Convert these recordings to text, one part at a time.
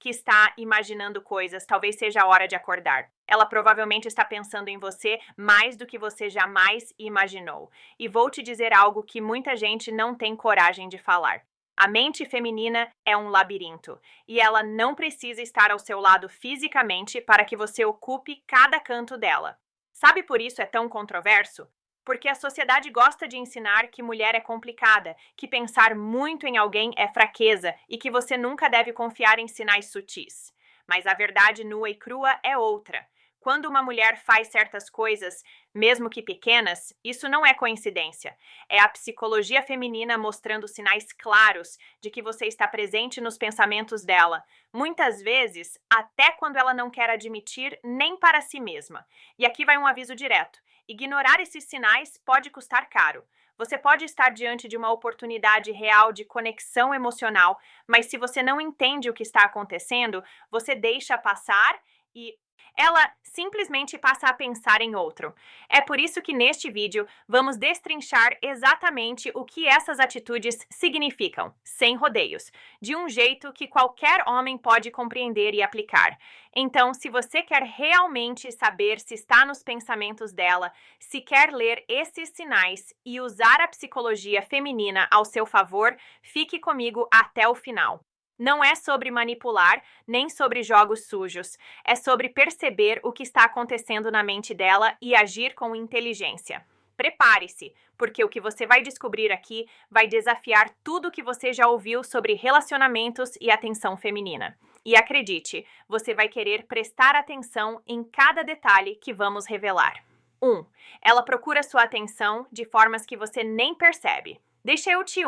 que está imaginando coisas, talvez seja a hora de acordar. Ela provavelmente está pensando em você mais do que você jamais imaginou. E vou te dizer algo que muita gente não tem coragem de falar. A mente feminina é um labirinto, e ela não precisa estar ao seu lado fisicamente para que você ocupe cada canto dela. Sabe por isso é tão controverso? Porque a sociedade gosta de ensinar que mulher é complicada, que pensar muito em alguém é fraqueza e que você nunca deve confiar em sinais sutis. Mas a verdade nua e crua é outra. Quando uma mulher faz certas coisas, mesmo que pequenas, isso não é coincidência. É a psicologia feminina mostrando sinais claros de que você está presente nos pensamentos dela, muitas vezes até quando ela não quer admitir nem para si mesma. E aqui vai um aviso direto. Ignorar esses sinais pode custar caro. Você pode estar diante de uma oportunidade real de conexão emocional, mas se você não entende o que está acontecendo, você deixa passar e ela simplesmente passa a pensar em outro. É por isso que neste vídeo vamos destrinchar exatamente o que essas atitudes significam, sem rodeios, de um jeito que qualquer homem pode compreender e aplicar. Então, se você quer realmente saber se está nos pensamentos dela, se quer ler esses sinais e usar a psicologia feminina ao seu favor, fique comigo até o final. Não é sobre manipular, nem sobre jogos sujos. É sobre perceber o que está acontecendo na mente dela e agir com inteligência. Prepare-se, porque o que você vai descobrir aqui vai desafiar tudo o que você já ouviu sobre relacionamentos e atenção feminina. E acredite, você vai querer prestar atenção em cada detalhe que vamos revelar. 1. Ela procura sua atenção de formas que você nem percebe. Deixa eu te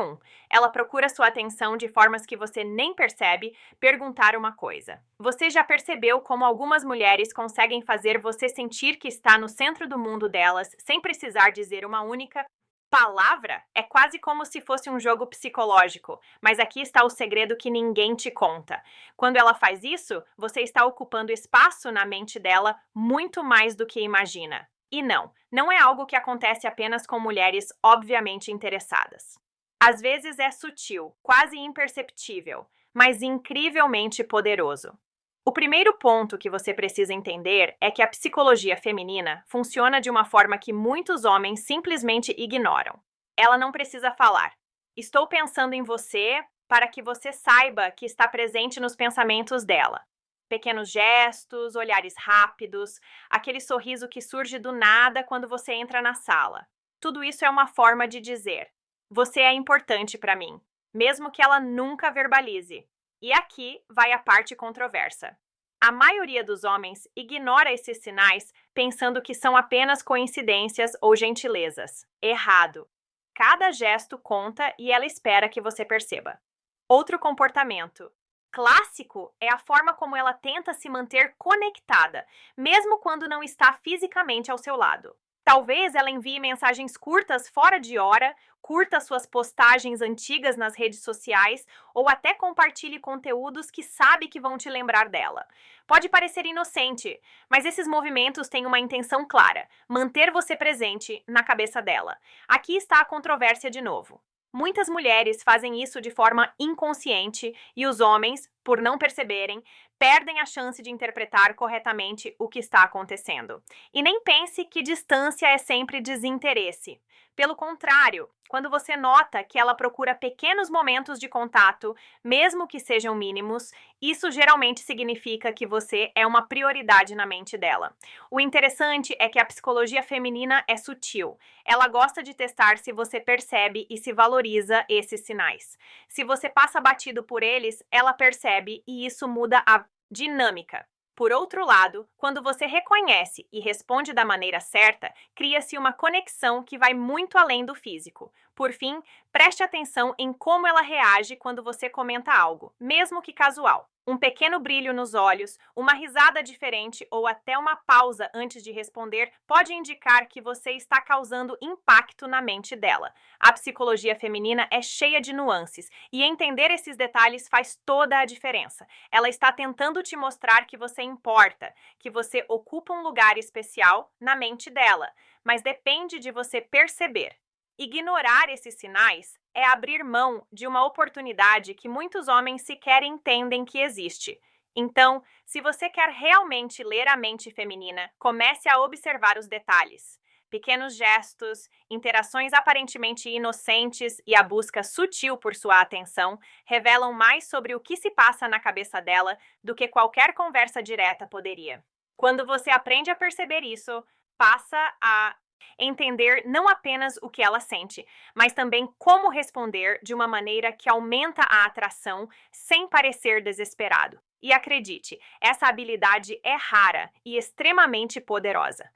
Ela procura sua atenção de formas que você nem percebe perguntar uma coisa. Você já percebeu como algumas mulheres conseguem fazer você sentir que está no centro do mundo delas sem precisar dizer uma única palavra? É quase como se fosse um jogo psicológico, mas aqui está o segredo que ninguém te conta. Quando ela faz isso, você está ocupando espaço na mente dela muito mais do que imagina. E não é algo que acontece apenas com mulheres obviamente interessadas. Às vezes é sutil, quase imperceptível, mas incrivelmente poderoso. O primeiro ponto que você precisa entender é que a psicologia feminina funciona de uma forma que muitos homens simplesmente ignoram. Ela não precisa falar. Estou pensando em você para que você saiba que está presente nos pensamentos dela. Pequenos gestos, olhares rápidos, aquele sorriso que surge do nada quando você entra na sala. Tudo isso é uma forma de dizer: você é importante para mim, mesmo que ela nunca verbalize. E aqui vai a parte controversa. A maioria dos homens ignora esses sinais pensando que são apenas coincidências ou gentilezas. Errado. Cada gesto conta e ela espera que você perceba. Outro comportamento clássico é a forma como ela tenta se manter conectada, mesmo quando não está fisicamente ao seu lado. Talvez ela envie mensagens curtas fora de hora, curta suas postagens antigas nas redes sociais ou até compartilhe conteúdos que sabe que vão te lembrar dela. Pode parecer inocente, mas esses movimentos têm uma intenção clara: manter você presente na cabeça dela. Aqui está a controvérsia de novo. Muitas mulheres fazem isso de forma inconsciente e os homens, por não perceberem, perdem a chance de interpretar corretamente o que está acontecendo. E nem pense que distância é sempre desinteresse. Pelo contrário, quando você nota que ela procura pequenos momentos de contato, mesmo que sejam mínimos, isso geralmente significa que você é uma prioridade na mente dela. O interessante é que a psicologia feminina é sutil. Ela gosta de testar se você percebe e se valoriza esses sinais. Se você passa batido por eles, ela percebe e isso muda a dinâmica. Por outro lado, quando você reconhece e responde da maneira certa, cria-se uma conexão que vai muito além do físico. Por fim, preste atenção em como ela reage quando você comenta algo, mesmo que casual. Um pequeno brilho nos olhos, uma risada diferente ou até uma pausa antes de responder pode indicar que você está causando impacto na mente dela. A psicologia feminina é cheia de nuances e entender esses detalhes faz toda a diferença. Ela está tentando te mostrar que você importa, que você ocupa um lugar especial na mente dela, mas depende de você perceber. Ignorar esses sinais é abrir mão de uma oportunidade que muitos homens sequer entendem que existe. Então, se você quer realmente ler a mente feminina, comece a observar os detalhes. Pequenos gestos, interações aparentemente inocentes e a busca sutil por sua atenção revelam mais sobre o que se passa na cabeça dela do que qualquer conversa direta poderia. Quando você aprende a perceber isso, passa a entender não apenas o que ela sente, mas também como responder de uma maneira que aumenta a atração sem parecer desesperado. E acredite, essa habilidade é rara e extremamente poderosa.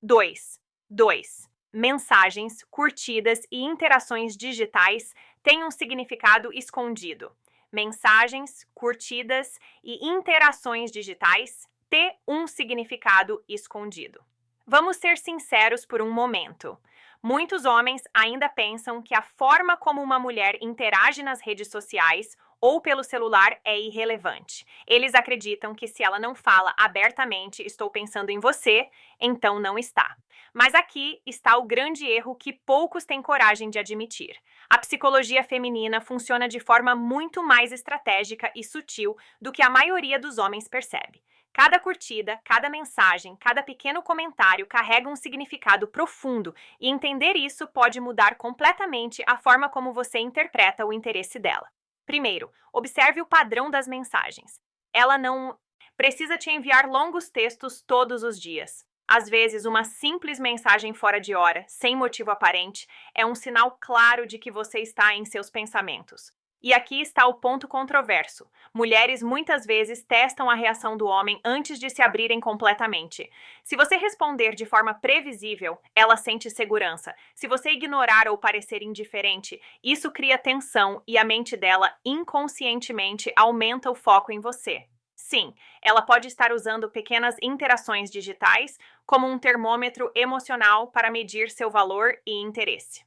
2. 2. Mensagens, curtidas e interações digitais têm um significado escondido. Mensagens, curtidas e interações digitais têm um significado escondido. Vamos ser sinceros por um momento. Muitos homens ainda pensam que a forma como uma mulher interage nas redes sociais ou pelo celular é irrelevante. Eles acreditam que se ela não fala abertamente "estou pensando em você", então não está. Mas aqui está o grande erro que poucos têm coragem de admitir. A psicologia feminina funciona de forma muito mais estratégica e sutil do que a maioria dos homens percebe. Cada curtida, cada mensagem, cada pequeno comentário carrega um significado profundo e entender isso pode mudar completamente a forma como você interpreta o interesse dela. Primeiro, observe o padrão das mensagens. Ela não precisa te enviar longos textos todos os dias. Às vezes, uma simples mensagem fora de hora, sem motivo aparente, é um sinal claro de que você está em seus pensamentos. E aqui está o ponto controverso. Mulheres muitas vezes testam a reação do homem antes de se abrirem completamente. Se você responder de forma previsível, ela sente segurança. Se você ignorar ou parecer indiferente, isso cria tensão e a mente dela inconscientemente aumenta o foco em você. Sim, ela pode estar usando pequenas interações digitais como um termômetro emocional para medir seu valor e interesse.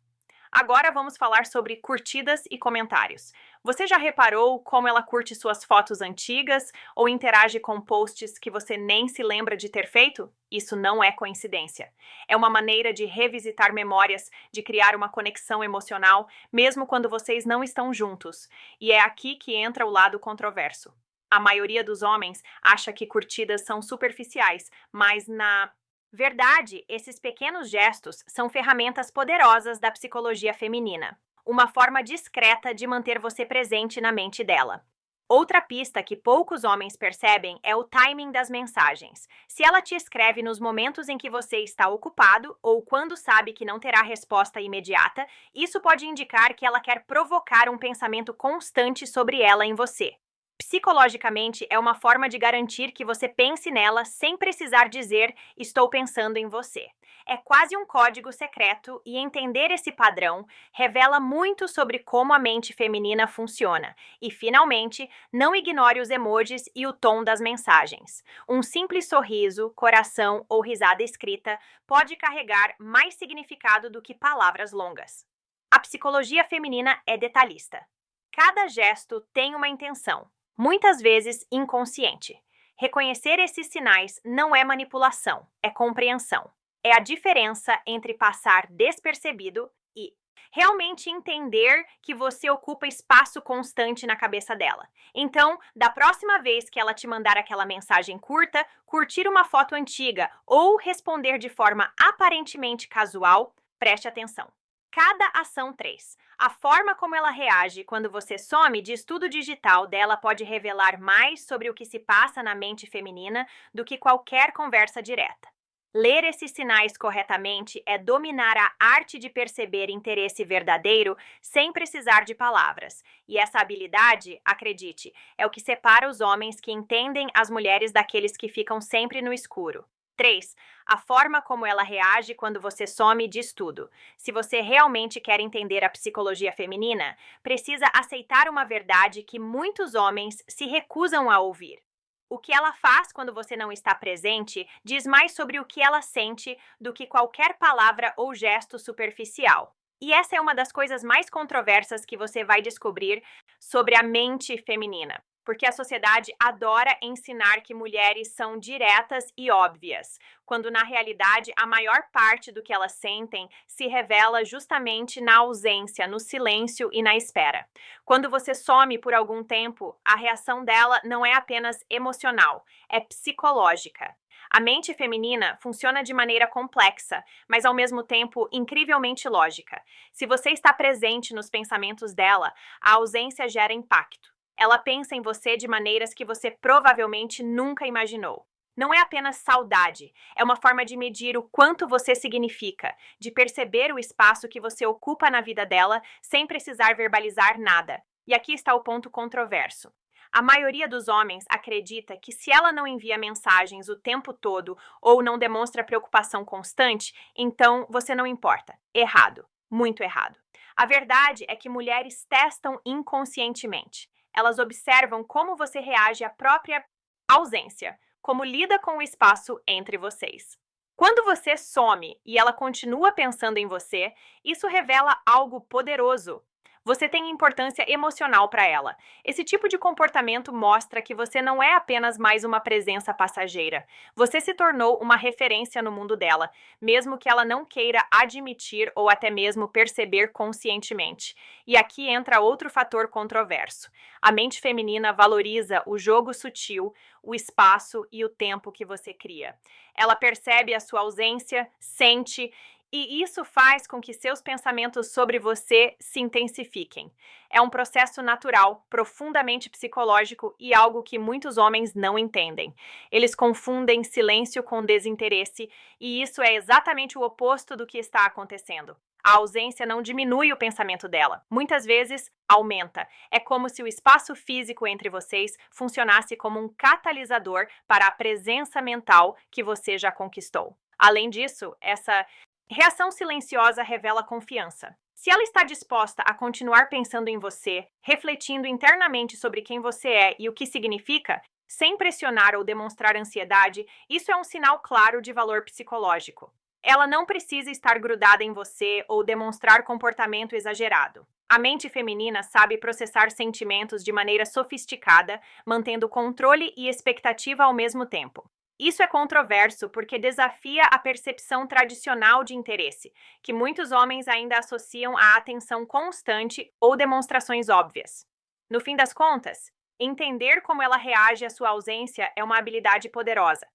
Agora vamos falar sobre curtidas e comentários. Você já reparou como ela curte suas fotos antigas ou interage com posts que você nem se lembra de ter feito? Isso não é coincidência. É uma maneira de revisitar memórias, de criar uma conexão emocional, mesmo quando vocês não estão juntos. E é aqui que entra o lado controverso. A maioria dos homens acha que curtidas são superficiais, mas na verdade, esses pequenos gestos são ferramentas poderosas da psicologia feminina, uma forma discreta de manter você presente na mente dela. Outra pista que poucos homens percebem é o timing das mensagens. Se ela te escreve nos momentos em que você está ocupado ou quando sabe que não terá resposta imediata, isso pode indicar que ela quer provocar um pensamento constante sobre ela em você. Psicologicamente, é uma forma de garantir que você pense nela sem precisar dizer "estou pensando em você". É quase um código secreto e entender esse padrão revela muito sobre como a mente feminina funciona. E, finalmente, não ignore os emojis e o tom das mensagens. Um simples sorriso, coração ou risada escrita pode carregar mais significado do que palavras longas. A psicologia feminina é detalhista. Cada gesto tem uma intenção, muitas vezes inconsciente. Reconhecer esses sinais não é manipulação, é compreensão. É a diferença entre passar despercebido e realmente entender que você ocupa espaço constante na cabeça dela. Então, da próxima vez que ela te mandar aquela mensagem curta, curtir uma foto antiga ou responder de forma aparentemente casual, preste atenção. Cada ação 3. A forma como ela reage quando você some de estudo digital dela pode revelar mais sobre o que se passa na mente feminina do que qualquer conversa direta. Ler esses sinais corretamente é dominar a arte de perceber interesse verdadeiro sem precisar de palavras. E essa habilidade, acredite, é o que separa os homens que entendem as mulheres daqueles que ficam sempre no escuro. 3. A forma como ela reage quando você some diz tudo. Se você realmente quer entender a psicologia feminina, precisa aceitar uma verdade que muitos homens se recusam a ouvir. O que ela faz quando você não está presente diz mais sobre o que ela sente do que qualquer palavra ou gesto superficial. E essa é uma das coisas mais controversas que você vai descobrir sobre a mente feminina. porque a sociedade adora ensinar que mulheres são diretas e óbvias, quando na realidade a maior parte do que elas sentem se revela justamente na ausência, no silêncio e na espera. Quando você some por algum tempo, a reação dela não é apenas emocional, é psicológica. A mente feminina funciona de maneira complexa, mas ao mesmo tempo incrivelmente lógica. Se você está presente nos pensamentos dela, a ausência gera impacto. Ela pensa em você de maneiras que você provavelmente nunca imaginou. Não é apenas saudade, é uma forma de medir o quanto você significa, de perceber o espaço que você ocupa na vida dela sem precisar verbalizar nada. E aqui está o ponto controverso. A maioria dos homens acredita que se ela não envia mensagens o tempo todo ou não demonstra preocupação constante, então você não importa. Errado. Muito errado. A verdade é que mulheres testam inconscientemente. Elas observam como você reage à própria ausência, como lida com o espaço entre vocês. Quando você some e ela continua pensando em você, isso revela algo poderoso. Você tem importância emocional para ela. Esse tipo de comportamento mostra que você não é apenas mais uma presença passageira. Você se tornou uma referência no mundo dela, mesmo que ela não queira admitir ou até mesmo perceber conscientemente. E aqui entra outro fator controverso. A mente feminina valoriza o jogo sutil, o espaço e o tempo que você cria. Ela percebe a sua ausência, sente, e isso faz com que seus pensamentos sobre você se intensifiquem. É um processo natural, profundamente psicológico e algo que muitos homens não entendem. Eles confundem silêncio com desinteresse, e isso é exatamente o oposto do que está acontecendo. A ausência não diminui o pensamento dela, muitas vezes aumenta. É como se o espaço físico entre vocês funcionasse como um catalisador para a presença mental que você já conquistou. Além disso, essa reação silenciosa revela confiança. Se ela está disposta a continuar pensando em você, refletindo internamente sobre quem você é e o que significa, sem pressionar ou demonstrar ansiedade, isso é um sinal claro de valor psicológico. Ela não precisa estar grudada em você ou demonstrar comportamento exagerado. A mente feminina sabe processar sentimentos de maneira sofisticada, mantendo controle e expectativa ao mesmo tempo. Isso é controverso porque desafia a percepção tradicional de interesse, que muitos homens ainda associam à atenção constante ou demonstrações óbvias. No fim das contas, entender como ela reage à sua ausência é uma habilidade poderosa.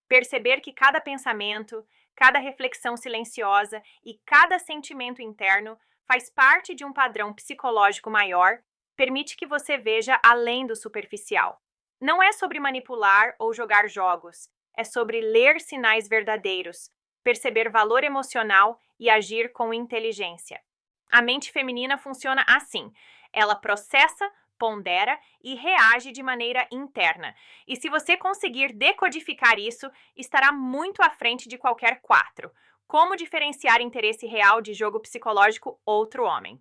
Perceber que cada pensamento, cada reflexão silenciosa e cada sentimento interno faz parte de um padrão psicológico maior permite que você veja além do superficial. Não é sobre manipular ou jogar jogos, é sobre ler sinais verdadeiros, perceber valor emocional e agir com inteligência. A mente feminina funciona assim: ela processa, pondera e reage de maneira interna. E se você conseguir decodificar isso, estará muito à frente de qualquer quatro. Como diferenciar interesse real de jogo psicológico outro homem?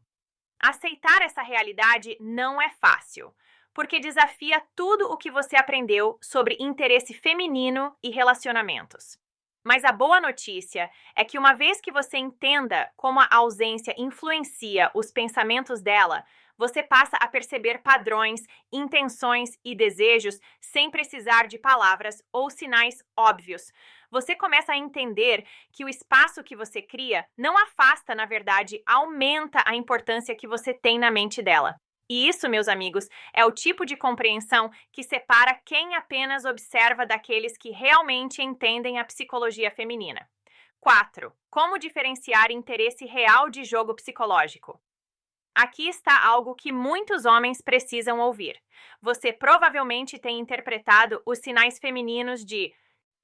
Aceitar essa realidade não é fácil, porque desafia tudo o que você aprendeu sobre interesse feminino e relacionamentos. Mas a boa notícia é que uma vez que você entenda como a ausência influencia os pensamentos dela, você passa a perceber padrões, intenções e desejos sem precisar de palavras ou sinais óbvios. Você começa a entender que o espaço que você cria não afasta, na verdade, aumenta a importância que você tem na mente dela. E isso, meus amigos, é o tipo de compreensão que separa quem apenas observa daqueles que realmente entendem a psicologia feminina. 4. Como diferenciar interesse real de jogo psicológico? Aqui está algo que muitos homens precisam ouvir. Você provavelmente tem interpretado os sinais femininos de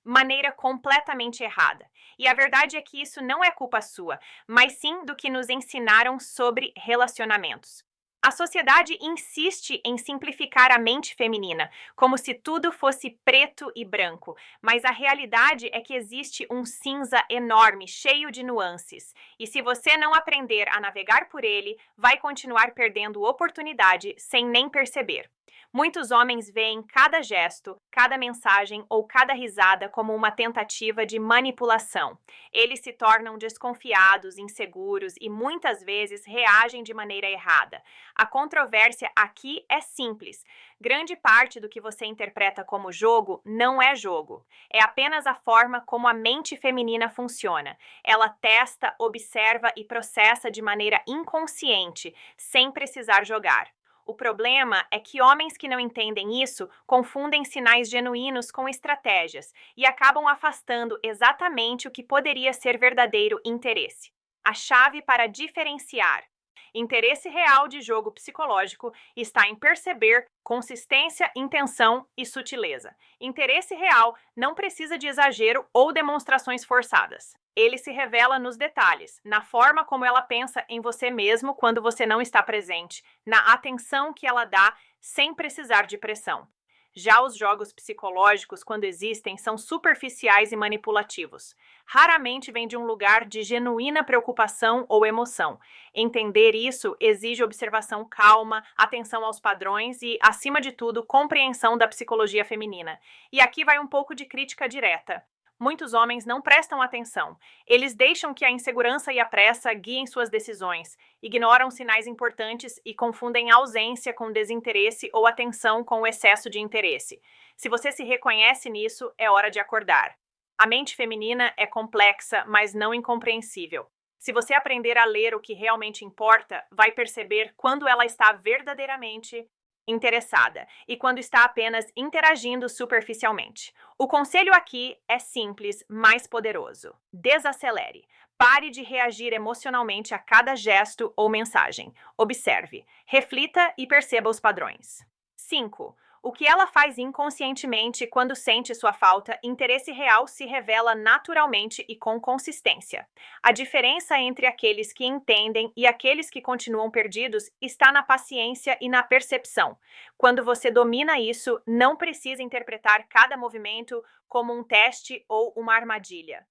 maneira completamente errada. E a verdade é que isso não é culpa sua, mas sim do que nos ensinaram sobre relacionamentos. A sociedade insiste em simplificar a mente feminina, como se tudo fosse preto e branco, mas a realidade é que existe um cinza enorme, cheio de nuances. E se você não aprender a navegar por ele, vai continuar perdendo oportunidade sem nem perceber. Muitos homens veem cada gesto, cada mensagem ou cada risada como uma tentativa de manipulação. Eles se tornam desconfiados, inseguros e muitas vezes reagem de maneira errada. A controvérsia aqui é simples. Grande parte do que você interpreta como jogo não é jogo. É apenas a forma como a mente feminina funciona. Ela testa, observa e processa de maneira inconsciente, sem precisar jogar. O problema é que homens que não entendem isso confundem sinais genuínos com estratégias e acabam afastando exatamente o que poderia ser verdadeiro interesse. A chave para diferenciar interesse real de jogo psicológico está em perceber consistência, intenção e sutileza. Interesse real não precisa de exagero ou demonstrações forçadas. Ele se revela nos detalhes, na forma como ela pensa em você mesmo quando você não está presente, na atenção que ela dá sem precisar de pressão. Já os jogos psicológicos, quando existem, são superficiais e manipulativos. Raramente vêm de um lugar de genuína preocupação ou emoção. Entender isso exige observação calma, atenção aos padrões e, acima de tudo, compreensão da psicologia feminina. E aqui vai um pouco de crítica direta. Muitos homens não prestam atenção. Eles deixam que a insegurança e a pressa guiem suas decisões, ignoram sinais importantes e confundem ausência com desinteresse ou atenção com o excesso de interesse. Se você se reconhece nisso, é hora de acordar. A mente feminina é complexa, mas não incompreensível. Se você aprender a ler o que realmente importa, vai perceber quando ela está verdadeiramente interessada e quando está apenas interagindo superficialmente. O conselho aqui é simples, mas poderoso. Desacelere. Pare de reagir emocionalmente a cada gesto ou mensagem. Observe, reflita e perceba os padrões. 5. O que ela faz inconscientemente quando sente sua falta, interesse real se revela naturalmente e com consistência. A diferença entre aqueles que entendem e aqueles que continuam perdidos está na paciência e na percepção. Quando você domina isso, não precisa interpretar cada movimento como um teste ou uma armadilha.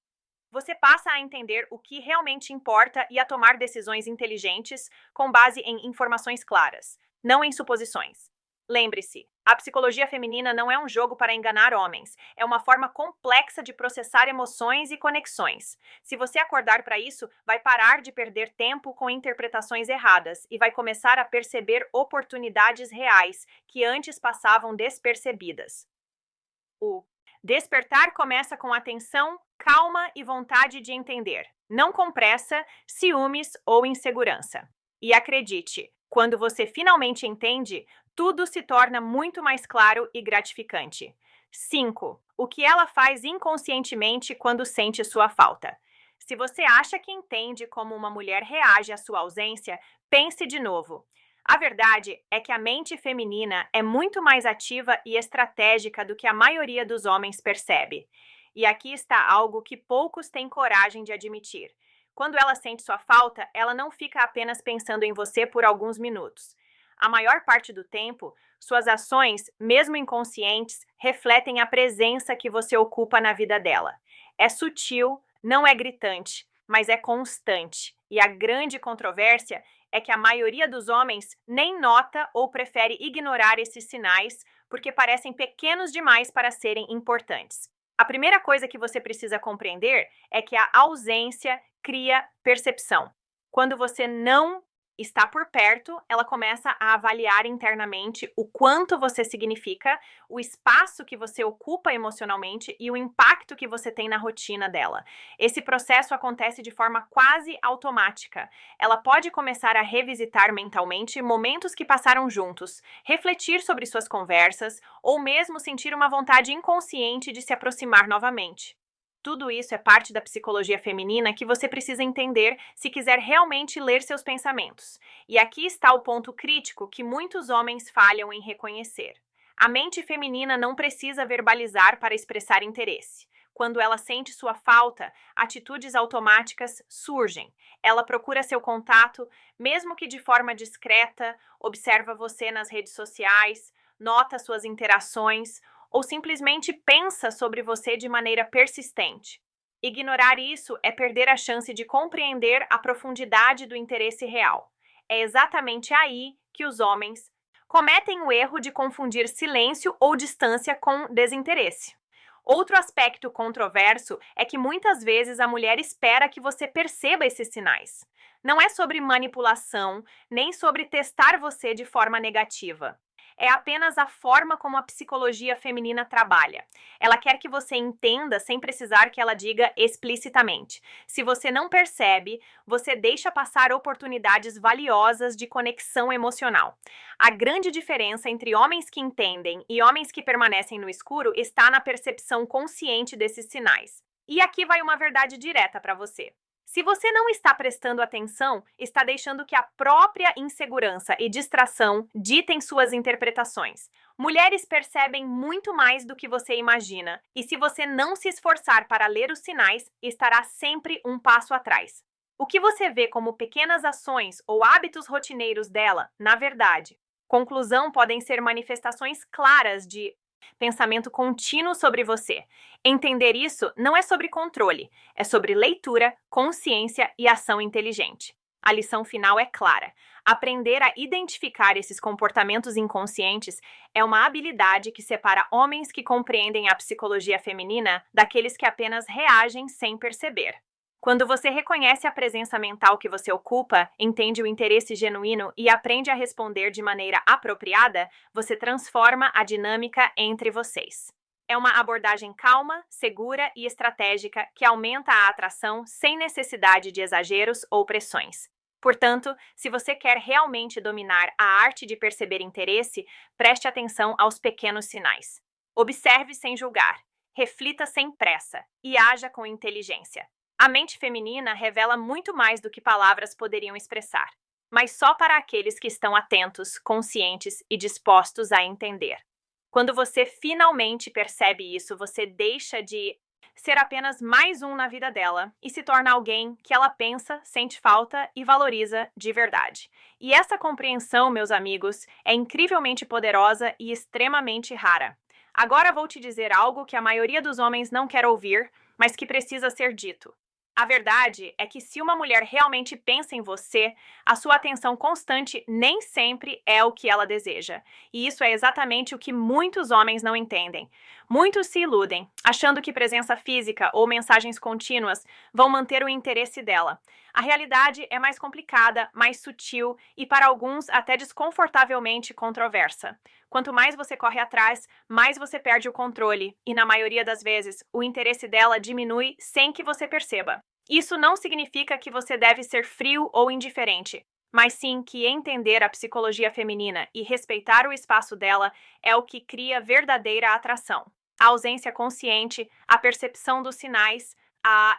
Você passa a entender o que realmente importa e a tomar decisões inteligentes com base em informações claras, não em suposições. Lembre-se, a psicologia feminina não é um jogo para enganar homens, é uma forma complexa de processar emoções e conexões. Se você acordar para isso, vai parar de perder tempo com interpretações erradas e vai começar a perceber oportunidades reais que antes passavam despercebidas. O despertar começa com atenção, calma e vontade de entender, não com pressa, ciúmes ou insegurança. E acredite, quando você finalmente entende, tudo se torna muito mais claro e gratificante. 5. O que ela faz inconscientemente quando sente sua falta. Se você acha que entende como uma mulher reage à sua ausência, pense de novo. A verdade é que a mente feminina é muito mais ativa e estratégica do que a maioria dos homens percebe. E aqui está algo que poucos têm coragem de admitir. Quando ela sente sua falta, ela não fica apenas pensando em você por alguns minutos. A maior parte do tempo, suas ações, mesmo inconscientes, refletem a presença que você ocupa na vida dela. É sutil, não é gritante, mas é constante. E a grande controvérsia é que a maioria dos homens nem nota ou prefere ignorar esses sinais porque parecem pequenos demais para serem importantes. A primeira coisa que você precisa compreender é que a ausência cria percepção. Quando você não está por perto, ela começa a avaliar internamente o quanto você significa, o espaço que você ocupa emocionalmente e o impacto que você tem na rotina dela. Esse processo acontece de forma quase automática. Ela pode começar a revisitar mentalmente momentos que passaram juntos, refletir sobre suas conversas ou mesmo sentir uma vontade inconsciente de se aproximar novamente. Tudo isso é parte da psicologia feminina que você precisa entender se quiser realmente ler seus pensamentos. E aqui está o ponto crítico que muitos homens falham em reconhecer. A mente feminina não precisa verbalizar para expressar interesse. Quando ela sente sua falta, atitudes automáticas surgem. Ela procura seu contato, mesmo que de forma discreta, observa você nas redes sociais, nota suas interações, ou simplesmente pensa sobre você de maneira persistente. Ignorar isso é perder a chance de compreender a profundidade do interesse real. É exatamente aí que os homens cometem o erro de confundir silêncio ou distância com desinteresse. Outro aspecto controverso é que muitas vezes a mulher espera que você perceba esses sinais. Não é sobre manipulação, nem sobre testar você de forma negativa. É apenas a forma como a psicologia feminina trabalha. Ela quer que você entenda sem precisar que ela diga explicitamente. Se você não percebe, você deixa passar oportunidades valiosas de conexão emocional. A grande diferença entre homens que entendem e homens que permanecem no escuro está na percepção consciente desses sinais. E aqui vai uma verdade direta para você. Se você não está prestando atenção, está deixando que a própria insegurança e distração ditem suas interpretações. Mulheres percebem muito mais do que você imagina, e se você não se esforçar para ler os sinais, estará sempre um passo atrás. O que você vê como pequenas ações ou hábitos rotineiros dela, na verdade, conclusão podem ser manifestações claras de pensamento contínuo sobre você. Entender isso não é sobre controle, é sobre leitura, consciência e ação inteligente. A lição final é clara. Aprender a identificar esses comportamentos inconscientes é uma habilidade que separa homens que compreendem a psicologia feminina daqueles que apenas reagem sem perceber. Quando você reconhece a presença mental que você ocupa, entende o interesse genuíno e aprende a responder de maneira apropriada, você transforma a dinâmica entre vocês. É uma abordagem calma, segura e estratégica que aumenta a atração sem necessidade de exageros ou pressões. Portanto, se você quer realmente dominar a arte de perceber interesse, preste atenção aos pequenos sinais. Observe sem julgar, reflita sem pressa e haja com inteligência. A mente feminina revela muito mais do que palavras poderiam expressar, mas só para aqueles que estão atentos, conscientes e dispostos a entender. Quando você finalmente percebe isso, você deixa de ser apenas mais um na vida dela e se torna alguém que ela pensa, sente falta e valoriza de verdade. E essa compreensão, meus amigos, é incrivelmente poderosa e extremamente rara. Agora vou te dizer algo que a maioria dos homens não quer ouvir, mas que precisa ser dito. A verdade é que se uma mulher realmente pensa em você, a sua atenção constante nem sempre é o que ela deseja. E isso é exatamente o que muitos homens não entendem. Muitos se iludem, achando que presença física ou mensagens contínuas vão manter o interesse dela. A realidade é mais complicada, mais sutil e, para alguns, até desconfortavelmente controversa. Quanto mais você corre atrás, mais você perde o controle e, na maioria das vezes, o interesse dela diminui sem que você perceba. Isso não significa que você deve ser frio ou indiferente, mas sim que entender a psicologia feminina e respeitar o espaço dela é o que cria verdadeira atração. A ausência consciente, a percepção dos sinais, a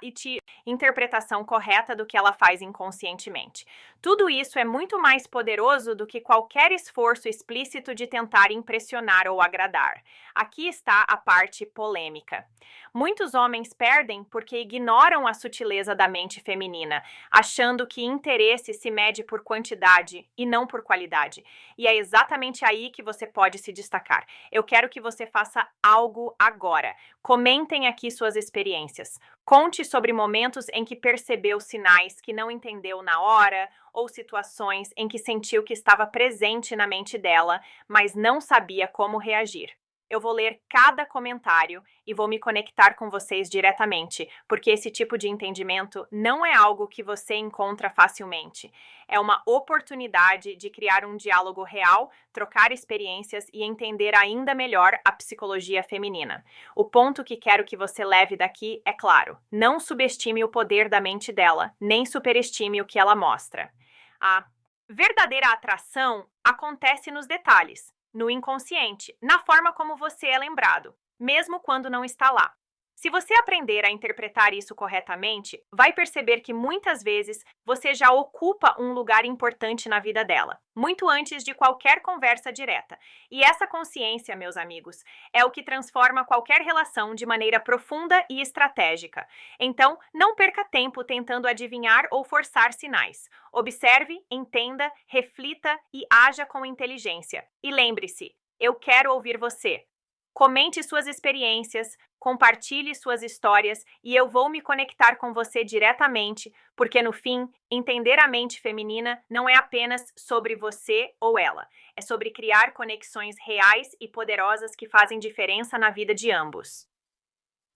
interpretação correta do que ela faz inconscientemente. Tudo isso é muito mais poderoso do que qualquer esforço explícito de tentar impressionar ou agradar. Aqui está a parte polêmica. Muitos homens perdem porque ignoram a sutileza da mente feminina, achando que interesse se mede por quantidade e não por qualidade. E é exatamente aí que você pode se destacar. Eu quero que você faça algo agora. Comentem aqui suas experiências. Conte sobre momentos em que percebeu sinais que não entendeu na hora ou situações em que sentiu que estava presente na mente dela, mas não sabia como reagir. Eu vou ler cada comentário e vou me conectar com vocês diretamente, porque esse tipo de entendimento não é algo que você encontra facilmente. É uma oportunidade de criar um diálogo real, trocar experiências e entender ainda melhor a psicologia feminina. O ponto que quero que você leve daqui é claro: não subestime o poder da mente dela, nem superestime o que ela mostra. A verdadeira atração acontece nos detalhes, no inconsciente, na forma como você é lembrado, mesmo quando não está lá. Se você aprender a interpretar isso corretamente, vai perceber que muitas vezes você já ocupa um lugar importante na vida dela, muito antes de qualquer conversa direta. E essa consciência, meus amigos, é o que transforma qualquer relação de maneira profunda e estratégica. Então, não perca tempo tentando adivinhar ou forçar sinais. Observe, entenda, reflita e haja com inteligência. E lembre-se, eu quero ouvir você. Comente suas experiências, compartilhe suas histórias e eu vou me conectar com você diretamente, porque no fim, entender a mente feminina não é apenas sobre você ou ela, é sobre criar conexões reais e poderosas que fazem diferença na vida de ambos.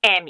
M.